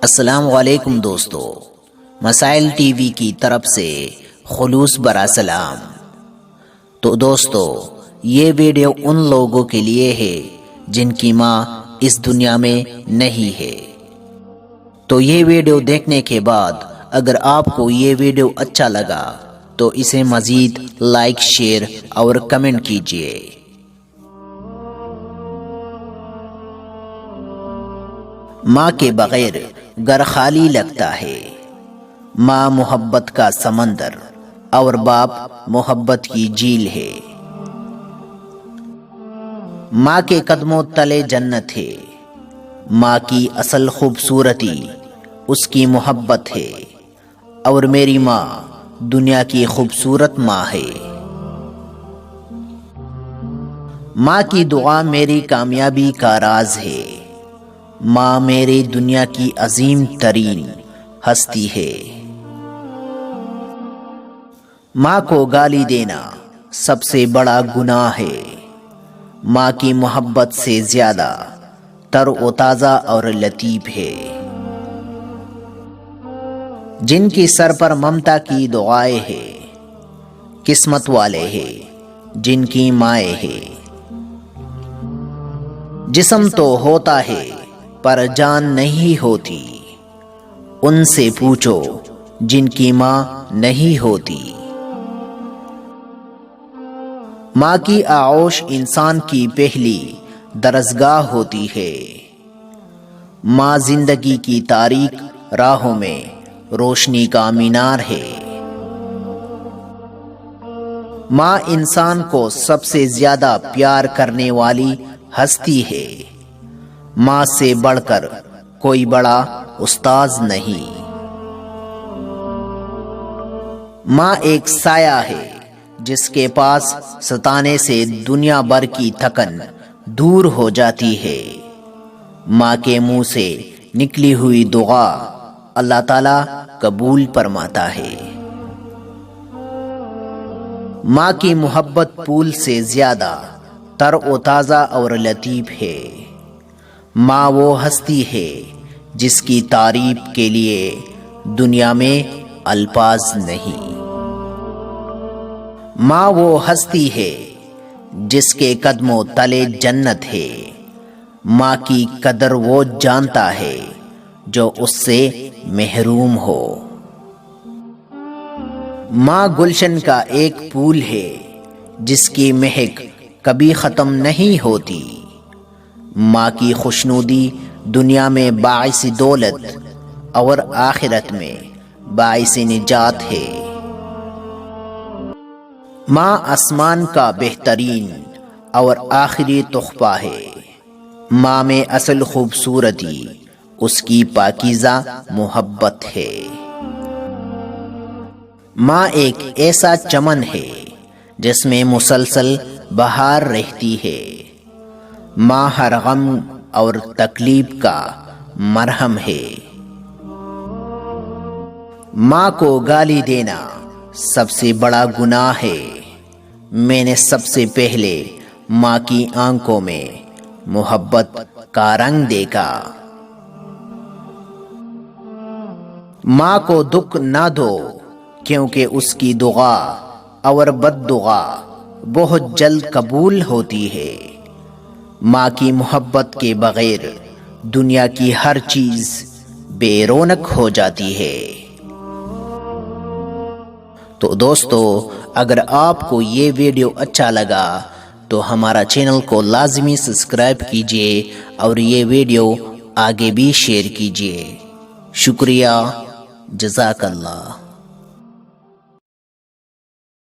السلام علیکم دوستو، مسائل ٹی وی کی طرف سے خلوص برا سلام۔ تو دوستو، یہ ویڈیو ان لوگوں کے لیے ہے جن کی ماں اس دنیا میں نہیں ہے۔ تو یہ ویڈیو دیکھنے کے بعد اگر آپ کو یہ ویڈیو اچھا لگا تو اسے مزید لائک، شیئر اور کمنٹ کیجیے۔ ماں کے بغیر گھر خالی لگتا ہے۔ ماں محبت کا سمندر اور باپ محبت کی جھیل ہے۔ ماں کے قدموں تلے جنت ہے۔ ماں کی اصل خوبصورتی اس کی محبت ہے، اور میری ماں دنیا کی خوبصورت ماں ہے۔ ماں کی دعا میری کامیابی کا راز ہے۔ ماں میری دنیا کی عظیم ترین ہستی ہے۔ ماں کو گالی دینا سب سے بڑا گناہ ہے۔ ماں کی محبت سے زیادہ تر و تازہ اور لطیف ہے۔ جن کی سر پر ممتا کی دعائیں ہے، قسمت والے ہیں جن کی مائیں ہے۔ جسم تو ہوتا ہے پر جان نہیں ہوتی، ان سے پوچھو جن کی ماں نہیں ہوتی۔ ماں کی آغوش انسان کی پہلی درسگاہ ہوتی ہے۔ ماں زندگی کی تاریک راہوں میں روشنی کا مینار ہے۔ ماں انسان کو سب سے زیادہ پیار کرنے والی ہستی ہے۔ ماں سے بڑھ کر کوئی بڑا استاذ نہیں۔ ماں ایک سایہ ہے جس کے پاس ستانے سے دنیا بھر کی تھکن دور ہو جاتی ہے۔ ماں کے منہ سے نکلی ہوئی دعا اللہ تعالیٰ قبول فرماتا ہے۔ ماں کی محبت پھول سے زیادہ تر و تازہ اور لطیف ہے۔ ماں وہ ہستی ہے جس کی تعریف کے لیے دنیا میں الفاظ نہیں۔ ماں وہ ہستی ہے جس کے قدموں تلے جنت ہے۔ ماں کی قدر وہ جانتا ہے جو اس سے محروم ہو۔ ماں گلشن کا ایک پھول ہے جس کی مہک کبھی ختم نہیں ہوتی۔ ماں کی خوشنودی دنیا میں باعث دولت اور آخرت میں باعث نجات ہے۔ ماں آسمان کا بہترین اور آخری تحفہ ہے۔ ماں میں اصل خوبصورتی اس کی پاکیزہ محبت ہے۔ ماں ایک ایسا چمن ہے جس میں مسلسل بہار رہتی ہے۔ ماں ہر غم اور تکلیف کا مرہم ہے۔ ماں کو گالی دینا سب سے بڑا گناہ ہے۔ میں نے سب سے پہلے ماں کی آنکھوں میں محبت کا رنگ دیکھا۔ ماں کو دکھ نہ دو کیونکہ اس کی دعا اور بد دعا بہت جلد قبول ہوتی ہے۔ ماں کی محبت کے بغیر دنیا کی ہر چیز بے رونق ہو جاتی ہے۔ تو دوستو، اگر آپ کو یہ ویڈیو اچھا لگا تو ہمارا چینل کو لازمی سبسکرائب کیجیے اور یہ ویڈیو آگے بھی شیئر کیجیے۔ شکریہ، جزاک اللہ۔